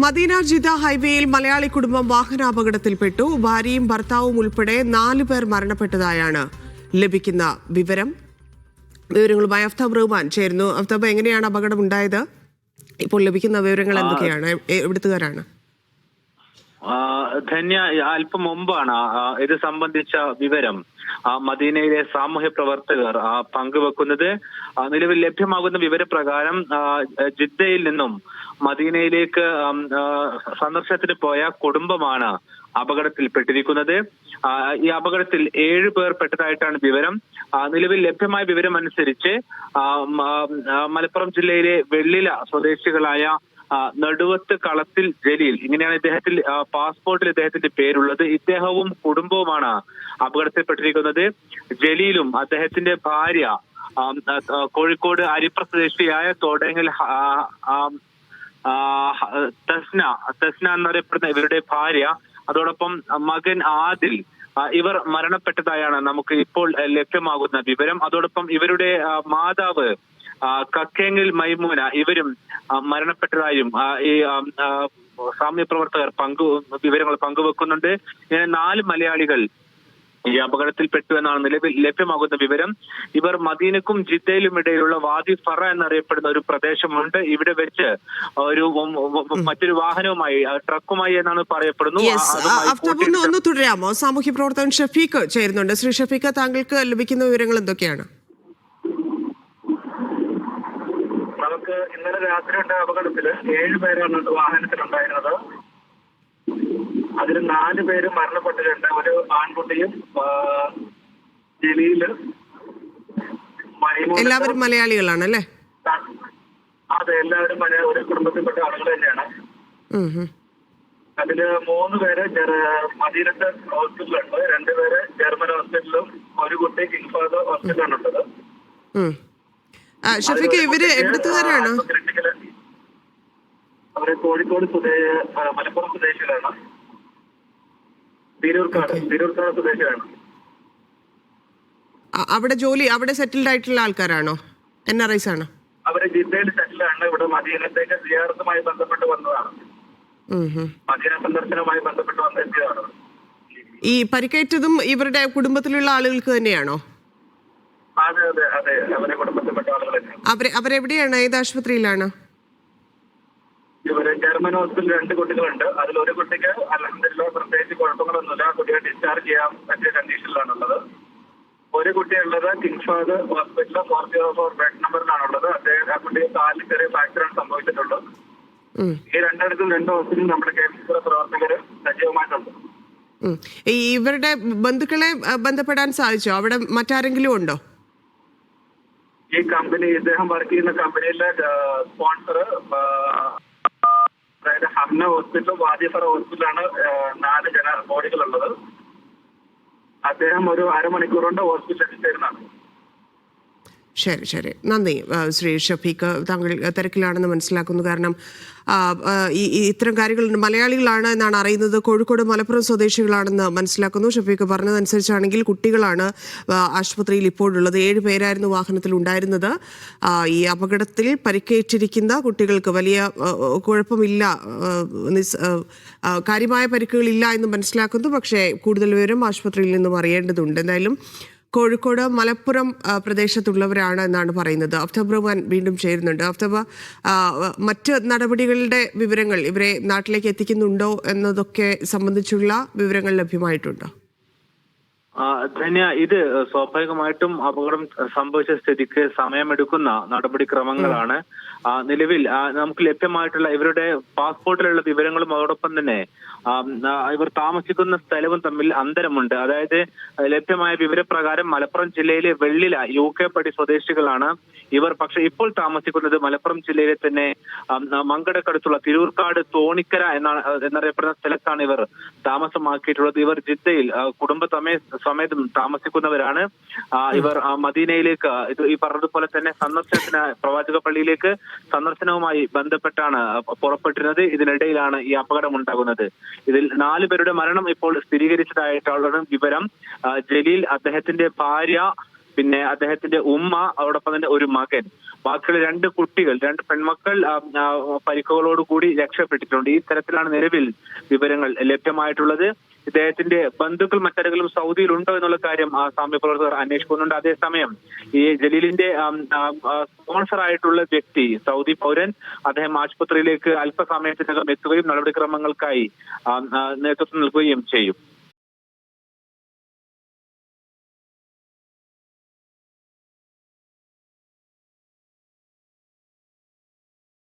Medina Jeddah ഹൈവേയിൽ മലയാളി കുടുംബം വാഹനാപകടത്തിൽപ്പെട്ടു. ഭാര്യയും ഭർത്താവും ഉൾപ്പെടെ 4 പേർ മരണപ്പെട്ടതായാണ് ലഭിക്കുന്ന വിവരങ്ങളുമായി അഫ്താബ് റഹ്മാൻ ചേരുന്നു. അഫ്താബ്, എങ്ങനെയാണ് അപകടം ഉണ്ടായത്? ഇപ്പോൾ ലഭിക്കുന്ന വിവരങ്ങൾ എന്തൊക്കെയാണ്? എവിടുത്തുകാരാണ്? ധന്യ, അല്പം മുമ്പാണ് ഇത് സംബന്ധിച്ച വിവരം മദീനയിലെ സാമൂഹ്യ പ്രവർത്തകർ പങ്കുവെക്കുന്നത്. നിലവിൽ ലഭ്യമാകുന്ന വിവരപ്രകാരം ജിദ്ദയിൽ നിന്നും മദീനയിലേക്ക് സന്ദർശനത്തിന് പോയ കുടുംബമാണ് അപകടത്തിൽപ്പെട്ടിരിക്കുന്നത്. ഈ അപകടത്തിൽ 7 പേർ പെട്ടതായിട്ടാണ് വിവരം. നിലവിൽ ലഭ്യമായ വിവരം അനുസരിച്ച് മലപ്പുറം ജില്ലയിലെ വെള്ളില സ്വദേശികളായ നടുവത്ത് കളത്തിൽ ജലീൽ, ഇങ്ങനെയാണ് പാസ്പോർട്ടിൽ ഇദ്ദേഹത്തിന്റെ പേരുള്ളത്. ഇദ്ദേഹവും കുടുംബവുമാണ് അപകടത്തിൽപ്പെട്ടിരിക്കുന്നത്. ജലീലും അദ്ദേഹത്തിന്റെ ഭാര്യ കോഴിക്കോട് അരിപ്ര സ്വദേശിയായ തോടങ്ങൽ തസ്ന എന്നറിയപ്പെടുന്ന ഇവരുടെ ഭാര്യ, അതോടൊപ്പം മകൻ ആദിൽ, ഇവർ മരണപ്പെട്ടതായാണ് നമുക്ക് ഇപ്പോൾ ലഭ്യമാകുന്ന വിവരം. അതോടൊപ്പം ഇവരുടെ മാതാവ് കക്കേങ്ങിൽ മൈമൂന, ഇവരും മരണപ്പെട്ടതായും ഈ സാമൂഹ്യ പ്രവർത്തകർ വിവരങ്ങൾ പങ്കുവെക്കുന്നുണ്ട്. ഇങ്ങനെ 4 മലയാളികൾ ഈ അപകടത്തിൽപ്പെട്ടു എന്നാണ് നിലവിൽ ലഭ്യമാകുന്ന വിവരം. ഇവർ മദീനക്കും ജിദ്ദയിലും ഇടയിലുള്ള വാദി ഫറ എന്നറിയപ്പെടുന്ന ഒരു പ്രദേശമുണ്ട്. ഇവിടെ വെച്ച് മറ്റൊരു വാഹനവുമായി, ട്രക്കുമായി എന്നാണ് പറയപ്പെടുന്നു. ഒന്ന് തുടരാമോ? സാമൂഹ്യ പ്രവർത്തകൻ ഷഫീഖ് ചേരുന്നുണ്ട്. ശ്രീ ഷഫീഖ്, താങ്കൾക്ക് ലഭിക്കുന്ന വിവരങ്ങൾ എന്തൊക്കെയാണ്? നമുക്ക് ഇന്നലെ രാത്രി ഉണ്ടായ അപകടത്തില് 7 പേരാണ് വാഹനത്തിലുണ്ടായിരുന്നത്. അതിൽ 4 പേര് മരണപ്പെട്ടിട്ടുണ്ട്. ഒരു ആൺകുട്ടിയും ജലീല്, എല്ലാവരും മലയാളികളാണ് അല്ലേ? അതെ, എല്ലാവരും ഒരു കുടുംബത്തിൽപ്പെട്ട ആളുകൾ തന്നെയാണ്. അതില് 3 പേര് മദീനത്തെ ഹോസ്പിറ്റലുണ്ട്, 2 പേര് ജർമ്മൻ ഹോസ്പിറ്റലും, ഒരു കുട്ടി കിങ് ഫഹദ് ഹോസ്പിറ്റലാണുള്ളത്. ഷഫീഖ്, ഇവര് എവിടുത്തുകാരാണ്? അവര് കോഴിക്കോട് മലപ്പുറം സ്വദേശികളാണ്. തിരൂർക്കാട് സ്വദേശികളാണ്. അവിടെ സെറ്റിൽഡ് ആയിട്ടുള്ള ആൾക്കാരാണോ? NRIs ആണോ? അവര് ജിദ്ദയിൽ സെറ്റിലാണ്. ഇവിടെ മദീനത്തേക്ക് സിയാറത്തുമായി ബന്ധപ്പെട്ട് വന്നതാണ്. മദീന സന്ദർശനവുമായി ബന്ധപ്പെട്ട് വന്നെത്തിയതാണ്. ഈ പരിക്കേറ്റതും ഇവരുടെ കുടുംബത്തിലുള്ള ആളുകൾക്ക് തന്നെയാണോ? അതെ, അവരെ കുടുംബത്തിൽപ്പെട്ട ആളുകൾ തന്നെയാണ്. അവരെവിടെയാണ്? ഏത് ആശുപത്രിയിലാണ്? ഇവര് ജർമ്മൻ ഹോസ്പിറ്റലിൽ 2 കുട്ടികളുണ്ട്. അതിലൊരു കുട്ടിക്ക് അൽഹംദുലില്ലാഹ് പ്രത്യേകിച്ച് കുഴപ്പങ്ങളൊന്നുമില്ല. കുട്ടിയെ ഡിസ്ചാർജ് ചെയ്യാൻ പറ്റിയ കണ്ടീഷനിലാണുള്ളത്. ഒരു കുട്ടിയുള്ളത് കിങ് ഫഹദ് ഹോസ്പിറ്റലിൽ 404 ബെഡ് നമ്പറിലാണുള്ളത്. ആ കുട്ടിക്ക് കാലിൽ ചെറിയ ഫ്രാക്ചറാണ് സംഭവിച്ചിട്ടുള്ളത്. ഈ 2 ഹോസ്പിറ്റലിൽ നമ്മുടെ കേന്ദ്ര പ്രവർത്തകര് സജീവമായിട്ടുണ്ട്. ഇവരുടെ ബന്ധുക്കളെ ബന്ധപ്പെടാൻ സാധിച്ചോ? അവിടെ മറ്റാരെങ്കിലും ഉണ്ടോ? ഈ കമ്പനി, ഇദ്ദേഹം വർക്ക് ചെയ്യുന്ന കമ്പനിയിലെ സ്പോൺസർ, അതായത് ഹംന ഹോസ്പിറ്റലും വാദിഫറ ഹോസ്പിറ്റലാണ് 4 ബോഡികളുള്ളത്. അദ്ദേഹം ഒരു അരമണിക്കൂർ കൊണ്ട് ഹോസ്പിറ്റലിൽ എത്തിച്ചേരുന്നതാണ്. ശരി, നന്ദി ശ്രീ ഷഫീഖ്. താങ്കൾ തിരക്കിലാണെന്ന് മനസ്സിലാക്കുന്നു. കാരണം ഇത്തരം കാര്യങ്ങളുണ്ട്. മലയാളികളാണ് എന്നാണ് അറിയുന്നത്. കോഴിക്കോട് മലപ്പുറം സ്വദേശികളാണെന്ന് മനസ്സിലാക്കുന്നു. ഷഫീഖ് പറഞ്ഞതനുസരിച്ചാണെങ്കിൽ കുട്ടികളാണ് ആശുപത്രിയിൽ ഇപ്പോഴുള്ളത്. 7 പേരായിരുന്നു വാഹനത്തിൽ ഉണ്ടായിരുന്നത്. ഈ അപകടത്തിൽ പരിക്കേറ്റിരിക്കുന്ന കുട്ടികൾക്ക് വലിയ കുഴപ്പമില്ല, കാര്യമായ പരിക്കുകളില്ല എന്ന് മനസ്സിലാക്കുന്നു. പക്ഷേ കൂടുതൽ വിവരം ആശുപത്രിയിൽ നിന്നും അറിയേണ്ടതുണ്ട്. എന്തായാലും കോഴിക്കോട് മലപ്പുറം പ്രദേശത്തുള്ളവരാണ് എന്നാണ് പറയുന്നത്. അഫ്താബ് റഹ്മാൻ വീണ്ടും ചേരുന്നുണ്ട്. അഫ്താബ്, മറ്റ് നടപടികളുടെ വിവരങ്ങൾ, ഇവരെ നാട്ടിലേക്ക് എത്തിക്കുന്നുണ്ടോ എന്നതൊക്കെ സംബന്ധിച്ചുള്ള വിവരങ്ങൾ ലഭ്യമായിട്ടുണ്ടോ? ധന്യ, ഇത് സ്വാഭാവികമായിട്ടും അപകടം സംഭവിച്ച സ്ഥിതിക്ക് സമയമെടുക്കുന്ന നടപടിക്രമങ്ങളാണ്. നിലവിൽ നമുക്ക് ലഭ്യമായിട്ടുള്ള ഇവരുടെ പാസ്പോർട്ടിലുള്ള വിവരങ്ങളും അതോടൊപ്പം തന്നെ ഇവർ താമസിക്കുന്ന സ്ഥലവും തമ്മിൽ അന്തരമുണ്ട്. അതായത് ലഭ്യമായ വിവരപ്രകാരം മലപ്പുറം ജില്ലയിലെ വെള്ളില UK പടി സ്വദേശികളാണ് ഇവർ. പക്ഷെ ഇപ്പോൾ താമസിക്കുന്നത് മലപ്പുറം ജില്ലയിലെ തന്നെ മങ്കടക്കടുത്തുള്ള തിരൂർക്കാട് തോണിക്കര എന്നറിയപ്പെടുന്ന സ്ഥലത്താണ് ഇവർ താമസമാക്കിയിട്ടുള്ളത്. ഇവർ ജിദ്ദയിൽ സമേതം താമസിക്കുന്നവരാണ്. ഇവർ മദീനയിലേക്ക്, ഈ പറഞ്ഞതുപോലെ തന്നെ പ്രവാചക പള്ളിയിലേക്ക് സന്ദർശനവുമായി ബന്ധപ്പെട്ടാണ് പുറപ്പെട്ടിരുന്നത്. ഇതിനിടയിലാണ് ഈ അപകടം ഉണ്ടാകുന്നത്. ഇതിൽ 4 പേരുടെ മരണം ഇപ്പോൾ സ്ഥിരീകരിച്ചതായിട്ടുള്ള വിവരം. ജലീൽ, അദ്ദേഹത്തിന്റെ ഭാര്യ, പിന്നെ അദ്ദേഹത്തിന്റെ ഉമ്മ, അതോടൊപ്പം തന്നെ ഒരു മകൻ, ബാക്കിയുള്ള 2 കുട്ടികൾ 2 പെൺമക്കൾ പരിക്കുകളോടുകൂടി രക്ഷപ്പെട്ടിട്ടുണ്ട്. ഈ തരത്തിലാണ് നിലവിൽ വിവരങ്ങൾ ലഭ്യമായിട്ടുള്ളത്. ഇദ്ദേഹത്തിന്റെ ബന്ധുക്കൾ മറ്റാരെങ്കിലും സൗദിയിൽ ഉണ്ടോ എന്നുള്ള കാര്യം സാമ്യ പ്രവർത്തകർ അന്വേഷിക്കുന്നുണ്ട്. അതേസമയം ഈ ജലീലിന്റെ സ്പോൺസർ ആയിട്ടുള്ള വ്യക്തി സൗദി പൗരൻ, അദ്ദേഹം ആശുപത്രിയിലേക്ക് അല്പസമയത്തിനകം എത്തുകയും നടപടിക്രമങ്ങൾക്കായി നേതൃത്വം നൽകുകയും ചെയ്യും.